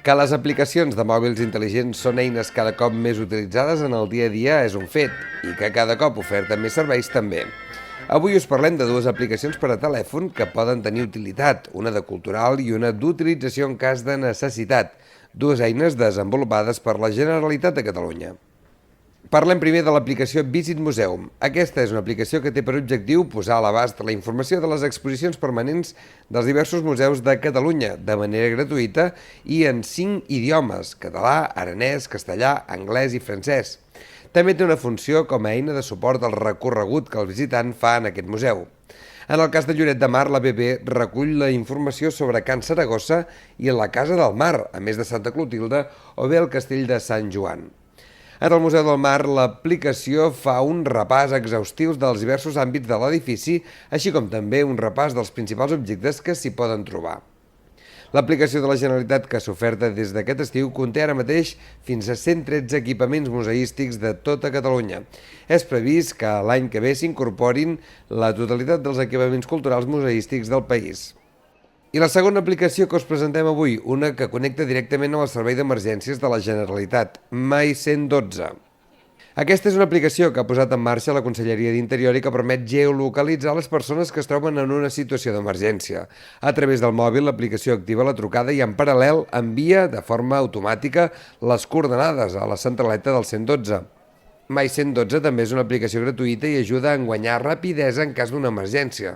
Que les aplicacions de mòbils intel·ligents són eines cada cop més utilitzades en el dia a dia és un fet, i que cada cop oferten més serveis també. Avui us parlem de dues aplicacions per a telèfon que poden tenir utilitat, una de cultural i una d'utilització en cas de necessitat, dues eines desenvolupades per la Generalitat de Catalunya. Parlem primer de l'aplicació Visit Museum. Aquesta és una aplicació que té per objectiu posar a l'abast la informació de les exposicions permanents dels diversos museus de Catalunya de manera gratuïta i en 5 idiomes: català, aranès, castellà, anglès i francès. També té una funció com a eina de suport al recorregut que el visitant fa en aquest museu. En el cas de Lloret de Mar, l'APP recull la informació sobre Can Saragossa i la Casa del Mar, a més de Santa Clotilde o bé el Castell de Sant Joan. En el Museu del Mar, l'aplicació fa un repàs exhaustiu dels diversos àmbits de l'edifici, així com també un repàs dels principals objectes que s'hi poden trobar. L'aplicació de la Generalitat que s'oferta des d'aquest estiu conté ara mateix fins a 113 equipaments museístics de tota Catalunya. És previst que l'any que ve s'incorporin la totalitat dels equipaments culturals museístics del país. I la segona aplicació que us presentem avui, una que connecta directament amb el Servei d'Emergències de la Generalitat, My 112. Aquesta és una aplicació que ha posat en marxa la Conselleria d'Interior i que permet geolocalitzar les persones que es troben en una situació d'emergència. A través del mòbil, l'aplicació activa la trucada i en paral·lel envia de forma automàtica les coordenades a la centraleta del 112. My 112 també és una aplicació gratuïta i ajuda a guanyar rapidesa en cas d'una emergència.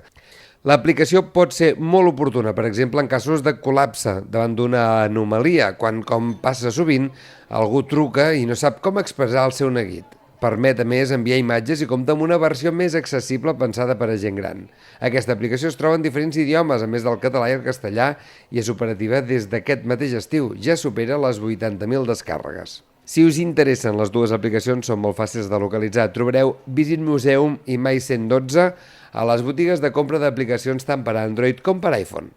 L'aplicació pot ser molt oportuna, per exemple, en casos de col·lapse davant d'una anomalia, quan, com passa sovint, algú truca i no sap com expressar el seu neguit. Permet, a més, enviar imatges i compta amb una versió més accessible pensada per a gent gran. Aquesta aplicació es troba en diferents idiomes, a més del català i el castellà, i és operativa des d'aquest mateix estiu. Ja supera les 80.000 descàrregues. Si us interessen les dues aplicacions, són molt fàcils de localitzar. Trobareu Visit Museum i My 112 a les botigues de compra d'aplicacions tant per a Android com per a iPhone.